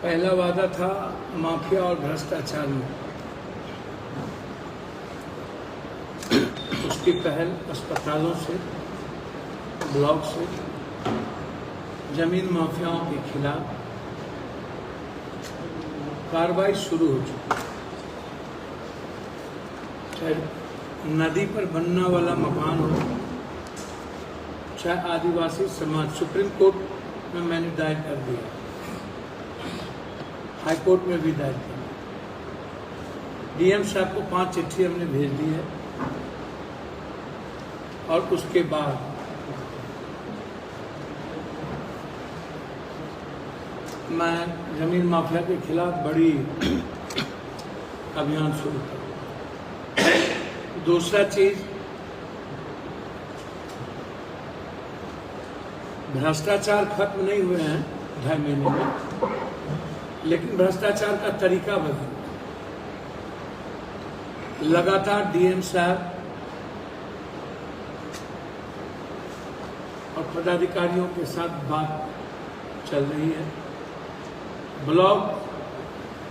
पहला वादा था माफिया और भ्रष्टाचार में, उसकी पहल अस्पतालों से, ब्लॉक से, जमीन माफियाओं के खिलाफ कार्रवाई शुरू हो चुकी। चाहे नदी पर बनने वाला मकान हो, चाहे आदिवासी समाज, सुप्रीम कोर्ट में मैंने दायर कर दिया, हाई कोर्ट में भी दायर किया, डीएम साहब को 5 चिट्ठी हमने भेज दी है। और उसके बाद मैं जमीन माफिया के खिलाफ बड़ी अभियान शुरू करूँ। दूसरा चीज, भ्रष्टाचार खत्म नहीं हुए हैं 2.5 महीने में, लेकिन भ्रष्टाचार का तरीका बदल। लगातार डीएम साहब और पदाधिकारियों के साथ बात चल रही है। ब्लॉक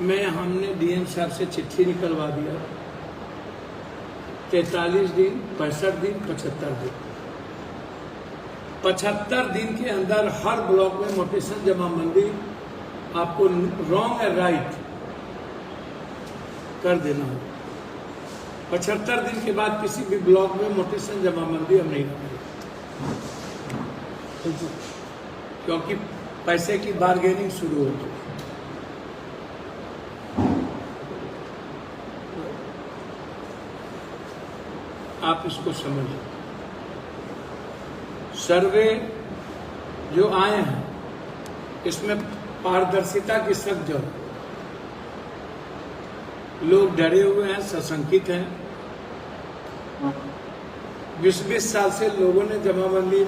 में हमने डीएम साहब से चिट्ठी निकलवा दिया, 43 दिन, 65 दिन, 75 दिन। 75 दिन के अंदर हर ब्लॉक में मोटेशन जमाबंदी आपको रॉन्ग है राइट कर देना होगा। 75 दिन के बाद किसी भी ब्लॉक में मोटेशन जमाबंदी हम नहीं करेंगे, क्योंकि पैसे की बार्गेनिंग शुरू हो चुकी। आप इसको समझिए। सर्वे जो आए हैं इसमें पारदर्शिता की सख्त जरूरत। लोग डरे हुए हैं, सशंकित हैं। 20-20 साल से लोगों ने जमाबंदी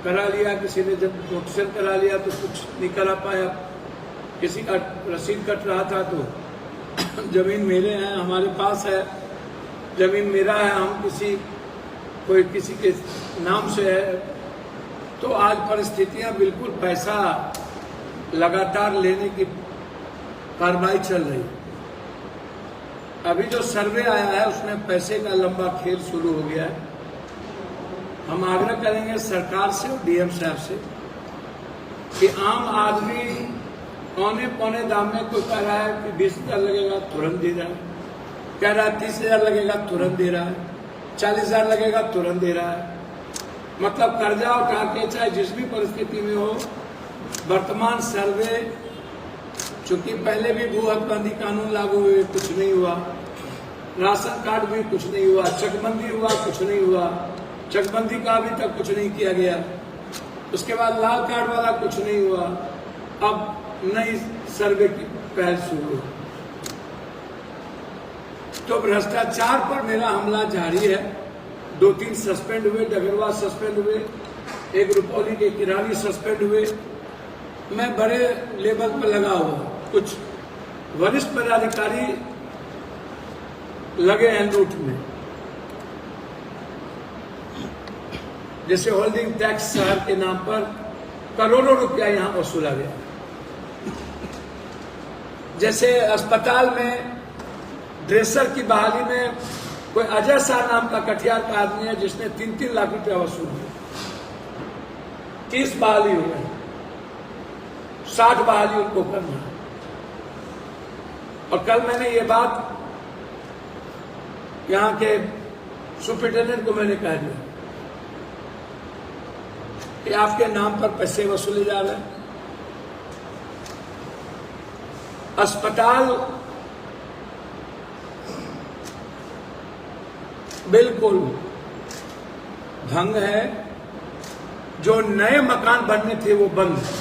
करा लिया, किसी ने जब नोटिस करा लिया तो कुछ नहीं करा पाया, किसी का रसीद कट रहा था तो जमीन मेरे हैं, हमारे पास है, जमीन मेरा है, हम कोई किसी के नाम से है। तो आज परिस्थितियां बिल्कुल पैसा लगातार लेने की कार्रवाई चल रही है। अभी जो सर्वे आया है उसमें पैसे का लंबा खेल शुरू हो गया है। हम आग्रह करेंगे सरकार से और डीएम साहब से कि आम आदमी औने पौने दाम में कोई कह रहा है कि 20,000 लगेगा, तुरंत दे रहा है, कह रहा है 30,000 लगेगा, तुरंत दे रहा है, 40,000 लगेगा, तुरंत दे रहा है। मतलब कर्जा उठा के चाहे जिस भी परिस्थिति में हो, वर्तमान सर्वे, चूंकि पहले भी भू हकबंदी कानून लागू हुए, कुछ नहीं हुआ, राशन कार्ड भी कुछ नहीं हुआ, चकबंदी हुआ, कुछ नहीं हुआ, चकबंदी का अभी तक कुछ नहीं किया गया, उसके बाद लाल कार्ड वाला कुछ नहीं हुआ, अब नई सर्वे की पहल शुरू हुई। तो भ्रष्टाचार पर मेरा हमला जारी है। 2-3 सस्पेंड हुए, डगरवा सस्पेंड हुए, एक रुपौली के किरानी सस्पेंड हुए। मैं बड़े लेवल पर लगा हुआ, कुछ वरिष्ठ पदाधिकारी लगे हैं लूट में, जैसे होल्डिंग टैक्स शहर के नाम पर करोड़ों रुपया यहां वसूला गया। जैसे अस्पताल में ड्रेसर की बहाली में कोई अजय शाह नाम का कटिहार का आदमी है जिसने 3-3 लाख रुपया वसूल किया। 30 बहाली हो गए, 60 बहाली उनको करना है। और कल मैंने ये बात यहाँ के सुपरिटेंडेंट को मैंने कह दिया कि आपके नाम पर पैसे वसूले जा रहे हैं। अस्पताल बिल्कुल भंग है, जो नए मकान बनने थे वो बंद है,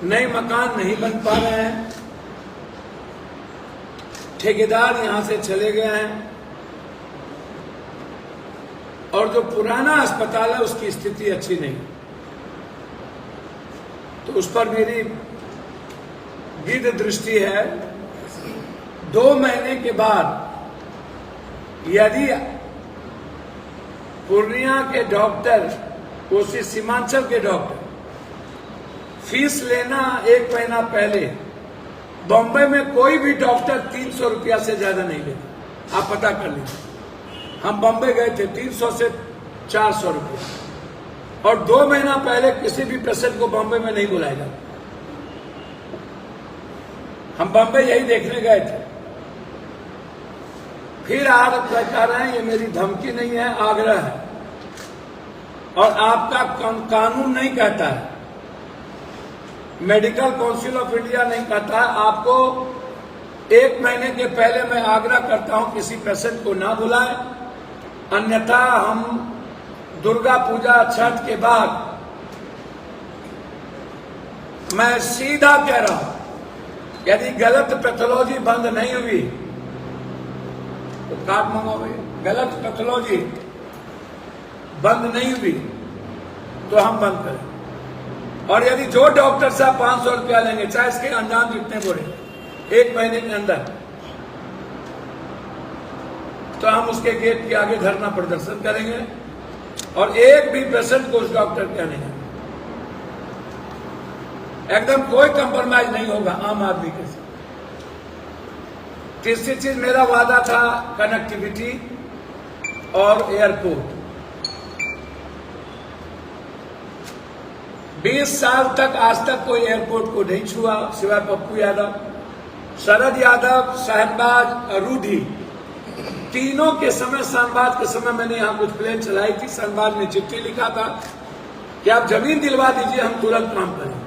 नए मकान नहीं बन पा रहे हैं, ठेकेदार यहां से चले गए हैं, और जो पुराना अस्पताल है उसकी स्थिति अच्छी नहीं। तो उस पर मेरी गिद्ध दृष्टि है। 2 महीने के बाद यदि पूर्णिया के डॉक्टर, कोसी सीमांचल के डॉक्टर फीस लेना 1 महीना पहले बॉम्बे में कोई भी डॉक्टर 300 रुपया से ज्यादा नहीं लेता, आप पता कर लीजिए। हम बॉम्बे गए थे 300 से 400 रुपया, और 2 महीना पहले किसी भी पेशेंट को बॉम्बे में नहीं बुलाया जाता। हम बॉम्बे यही देखने गए थे। फिर आप कह रहे हैं ये मेरी धमकी नहीं है, आग्रह है, और आपका कानून नहीं कहता है, मेडिकल काउंसिल ऑफ इंडिया नहीं कहता है। आपको 1 महीने के पहले मैं आग्रह करता हूं किसी पेशेंट को ना बुलाए, अन्यथा हम दुर्गा पूजा छठ के बाद, मैं सीधा कह रहा हूं, यदि गलत पैथोलॉजी बंद नहीं हुई तो कार्ड मंगाओगे। गलत पैथोलॉजी बंद नहीं हुई तो हम बंद करें। और यदि जो डॉक्टर साहब 500 रुपया लेंगे, चाहे इसके अंजाम जितने बोले, 1 महीने के अंदर, तो हम उसके गेट के आगे धरना प्रदर्शन करेंगे और एक भी पेशेंट को उस डॉक्टर के नहीं है। एकदम कोई कंप्रोमाइज नहीं होगा आम आदमी के साथ। तीसरी चीज मेरा वादा था कनेक्टिविटी और एयरपोर्ट। 20 साल तक आज तक कोई एयरपोर्ट को नहीं छुआ सिवाय पप्पू यादव, शरद यादव, शहनबाज, रूढ़ी। तीनों के समय, शहनबाज के समय मैंने यहां कुछ प्लेन चलाई थी। शहनबाज ने चिट्ठी लिखा था कि आप जमीन दिलवा दीजिए, हम तुरंत काम करें।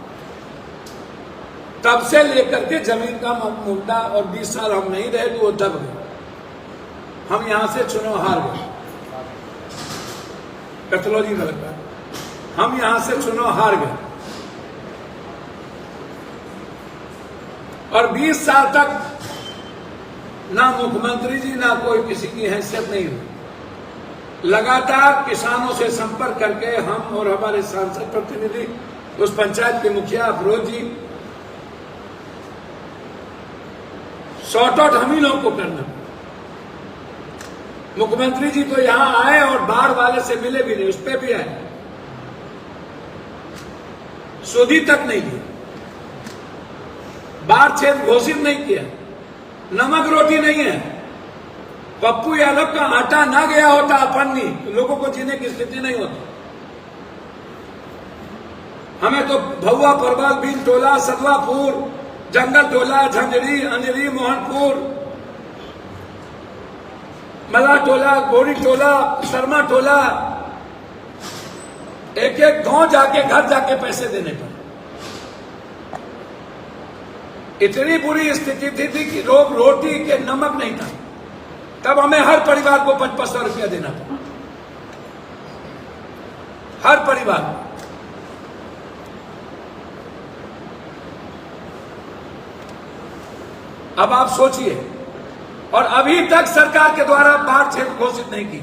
तब से लेकर के जमीन का मुद्दा, और 20 साल हम नहीं रहे तो वो दब गए। हम यहां से चुनाव हार गए, पैथोलॉजी गलत है, हम यहां से चुनाव हार गए। और 20 साल तक ना मुख्यमंत्री जी ना कोई किसी की हैसियत नहीं हुई। लगातार किसानों से संपर्क करके हम और हमारे सांसद प्रतिनिधि, उस पंचायत के मुखिया अफरोज जी, शॉर्ट आउट हम ही लोग को करना। मुख्यमंत्री जी तो यहां आए और बाढ़ वाले से मिले भी नहीं, उस पर भी आए, सुधी तक नहीं दी, बाढ़ क्षेत्र घोषित नहीं किया, नमक रोटी नहीं है। पप्पू यादव का आटा ना गया होता अपनी, तो लोगों को जीने की स्थिति नहीं होती। हमें तो भौआ, परवल, बीन टोला, सदवापुर, जंगल टोला, झंझरी, अंजरी, मोहनपुर, मला टोला, गोरी टोला, शर्मा टोला, एक एक गांव जाके, घर जाके पैसे देने पड़े। इतनी बुरी स्थिति थी कि लोग रोटी के नमक नहीं था। तब हमें हर परिवार को 500 रुपया देना था, हर परिवार। अब आप सोचिए, और अभी तक सरकार के द्वारा बाढ़ क्षेत्र घोषित नहीं की।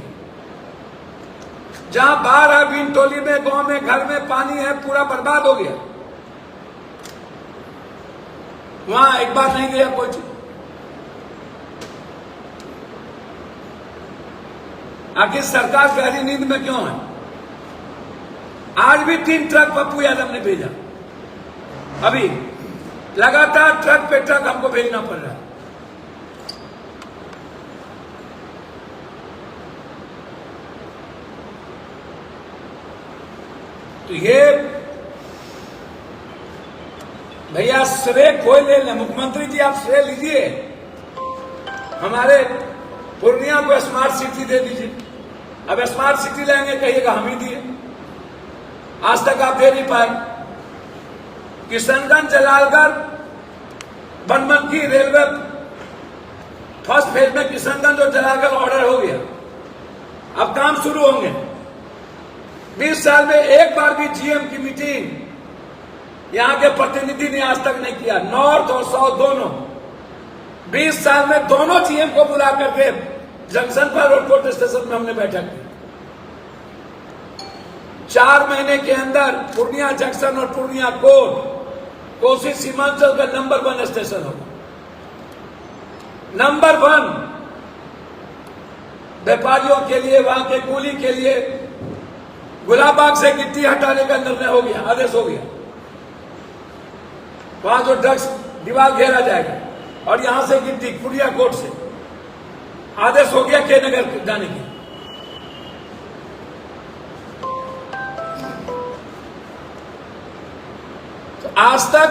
जहां बाढ़ है, बीनटोली में, गांव में, घर में पानी है, पूरा बर्बाद हो गया, वहां एक बार नहीं गया कोई चीज। आखिर सरकार गहरी नींद में क्यों है? आज भी 3 ट्रक पप्पू यादव ने भेजा, अभी लगातार ट्रक पे ट्रक हमको भेजना पड़ रहा है। तो ये भैया श्रेय कोई ले लें, मुख्यमंत्री जी आप श्रेय लीजिए, हमारे पूर्णिया को स्मार्ट सिटी दे दीजिए। अब स्मार्ट सिटी लेंगे कहिएगा हम ही दिए, आज तक आप दे नहीं पाए। Kishanganj, Jalalgarh, Banmankhi railway first phase में किशनगंज और जलालगढ़ ऑर्डर हो गया, अब काम शुरू होंगे। 20 साल में एक बार भी जीएम की मीटिंग यहां के प्रतिनिधि ने आज तक नहीं किया, नॉर्थ और साउथ दोनों। 20 साल में दोनों जीएम को बुला करके जंक्शन पर और कोर्ट स्टेशन में हमने बैठक की। 4 महीने के अंदर पूर्णिया जंक्शन और पूर्णिया कोर्ट कोसी सीमांचल का नंबर 1 स्टेशन होगा, नंबर 1 व्यापारियों के लिए, वहां के कूली के लिए। गुलाबबाग से गिट्टी हटाने का निर्णय हो गया, आदेश हो गया। वहां जो ड्रग्स दीवार घेरा जाएगा और यहां से गिनती कुड़िया कोर्ट से आदेश हो गया के नगर जाने की। तो आज तक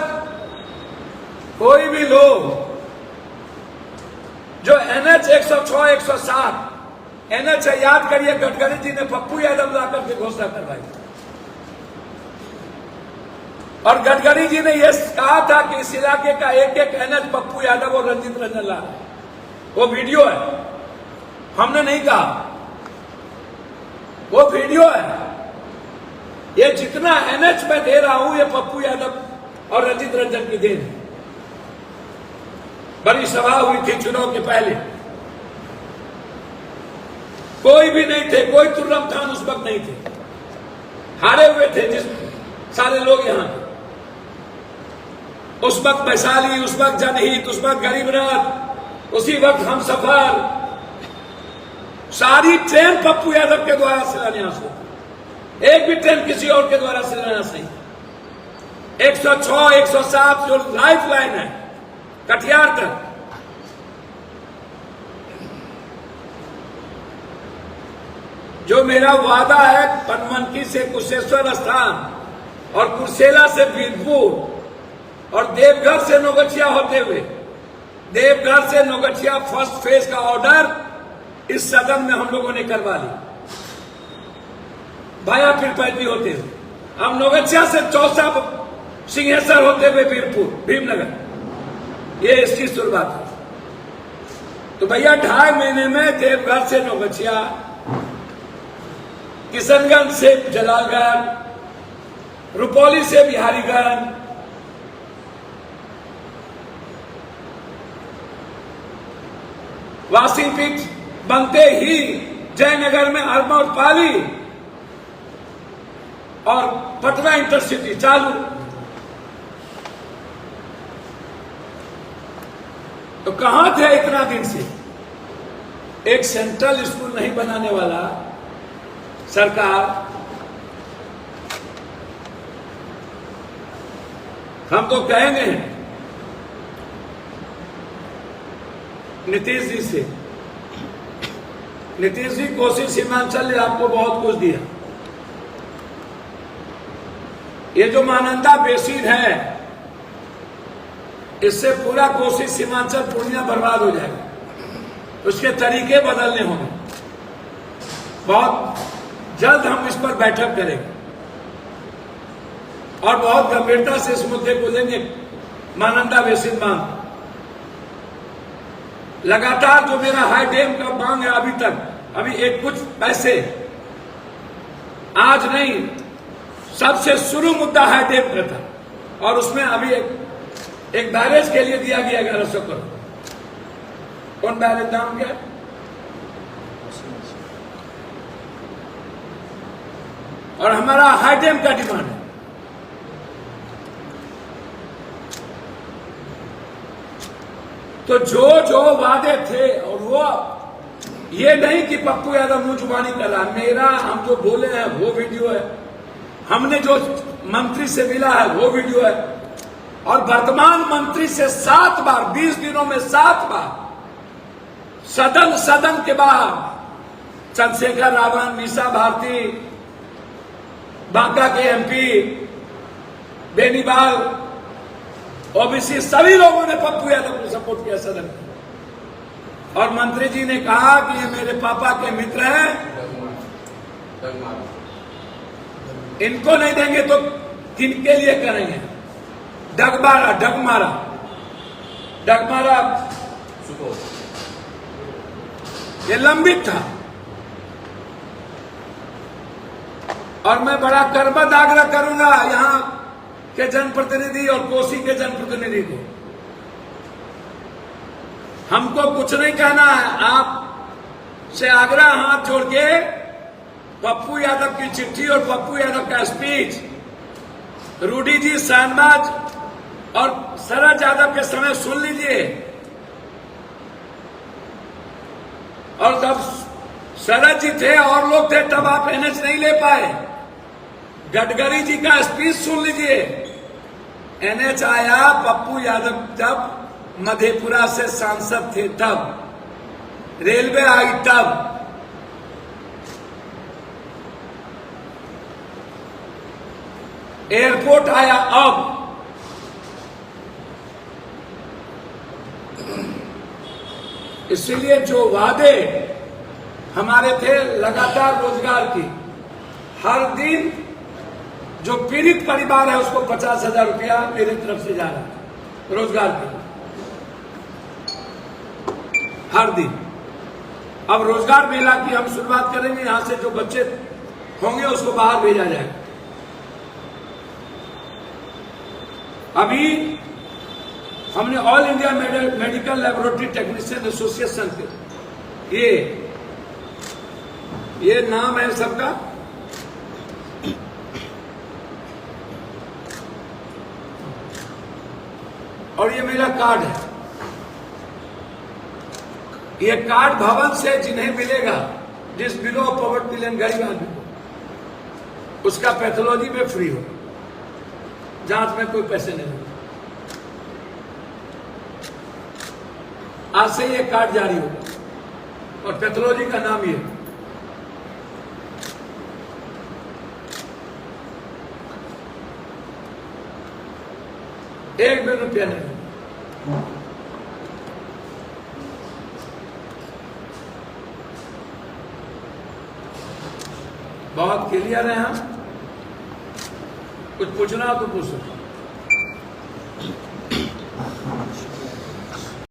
कोई भी लोग जो NH 106 107 NH याद करिए, गडकरी जी ने पप्पू यादव लाकर के घोषणा करवाई और गडकरी जी ने यह कहा था कि इस इलाके का एक एक NH पप्पू यादव और रंजीत रंजन ला रहा है। वो वीडियो है, हमने नहीं कहा, वो वीडियो है। ये जितना NH में दे रहा हूं ये पप्पू यादव और रंजीत रंजन की देन है। बड़ी सभा हुई थी चुनाव के पहले, कोई भी नहीं थे, कोई तुर्रम खान उस वक्त नहीं थे, हारे हुए थे जिस सारे लोग यहां थे। उस वक्त वैशाली, उस वक्त जनहित, उस वक्त गरीब रथ, उसी वक्त हम सफर, सारी ट्रेन पप्पू यादव के द्वारा शिलान्यास हुई। एक भी ट्रेन किसी और के द्वारा शिलान्यास नहीं। 106 107 जो लाइफ लाइन है कटिहार तक, जो मेरा वादा है पनमनकी से कुशेश्वर स्थान और कुर्सेला से बीरपुर और देवघर से नौगछिया होते हुए, देवघर से नौगछिया फर्स्ट फेज का ऑर्डर इस सदन में हम लोगों ने करवा ली, भाया पीरपैती होते हुए। अब नौगछिया से चौसा सिंहेश्वर होते हुए बीरपुर भीमनगर, ये इसकी शुरुआत है। तो भैया 2.5 महीने में देवघर से नौगछिया, किशनगंज से जलालगढ़, रुपौली से बिहारीगंज, वासीपीठ बनते ही जयनगर में अरमौर पाली और पटना इंटरसिटी चालू। तो कहां थे इतना दिन से? एक सेंट्रल स्कूल नहीं बनाने वाला सरकार, हम तो कहेंगे नीतीश जी से, नीतीश जी कोसी सीमांचल ने आपको बहुत कुछ दिया। ये जो महानंदा बेसिन है, इससे पूरा कोसी सीमांचल पूर्णिया बर्बाद हो जाएगा। उसके तरीके बदलने होंगे। बहुत जल्द हम इस पर बैठक करेंगे और बहुत गंभीरता से इस मुद्दे को लेंगे। महानंदा बेसिन बांध लगातार जो मेरा हाई डैम का मांग है अभी तक, अभी एक कुछ पैसे आज नहीं, सबसे शुरू मुद्दा हाई डैम का था और उसमें अभी एक बैरेज के लिए दिया गया 1100 करोड़। कौन बैरेज, नाम क्या है? और हमारा हाई डैम का डिमांड है। तो जो जो वादे थे, और वो ये नहीं कि पप्पू यादव मुंह जुबानी कर रहा, मेरा हम जो बोले हैं वो वीडियो है, हमने जो मंत्री से मिला है वो वीडियो है, और वर्तमान मंत्री से 7 बार 20 दिनों में 7 बार सदन के बाहर चंद्रशेखर रावण, मीसा भारती, बांका के MP बेनीवाल, ओबीसी, सभी लोगों ने पप्पू यादव को सपोर्ट किया सदन में। और मंत्री जी ने कहा कि ये मेरे पापा के मित्र हैं, इनको नहीं देंगे तो किनके लिए करेंगे? डगमारा ये लंबित था। और मैं बड़ा कर्मद आग्रह करूंगा यहां के जनप्रतिनिधि और कोसी के जनप्रतिनिधि को, हमको कुछ नहीं कहना है, आप से आग्रह हाथ जोड़ के पप्पू यादव की चिट्ठी और पप्पू यादव का स्पीच रूडी जी, शाहनवाज और शरद यादव के समय सुन लीजिए। और जब शरद जी थे और लोग थे तब आप NH नहीं ले पाए। गडकरी जी का स्पीच सुन लीजिए, एनएच आया पप्पू यादव जब मधेपुरा से सांसद थे तब, रेलवे आई तब, एयरपोर्ट आया अब, इसीलिए जो वादे हमारे थे लगातार रोजगार की, हर दिन जो पीड़ित परिवार है उसको 50,000 रुपया मेरे तरफ से जा रहा है रोजगार के, हर दिन। अब रोजगार मेला की हम शुरुआत करेंगे, यहां से जो बच्चे होंगे उसको बाहर भेजा जाएगा। अभी हमने all India medical laboratory technician association के ये नाम है सबका, और ये मेरा कार्ड है। ये कार्ड भवन से जिन्हें मिलेगा, जिस बिलो पॉवर्टी लाइन गरीब आदमी को, उसका पैथोलॉजी में फ्री हो, जांच में कोई पैसे नहीं होगा। आज से ये कार्ड जारी होगा और पैथोलॉजी का नाम ये, एक भी रुपया नहीं। बहुत क्लियर है हम, कुछ पूछना हो तो पूछ सकते।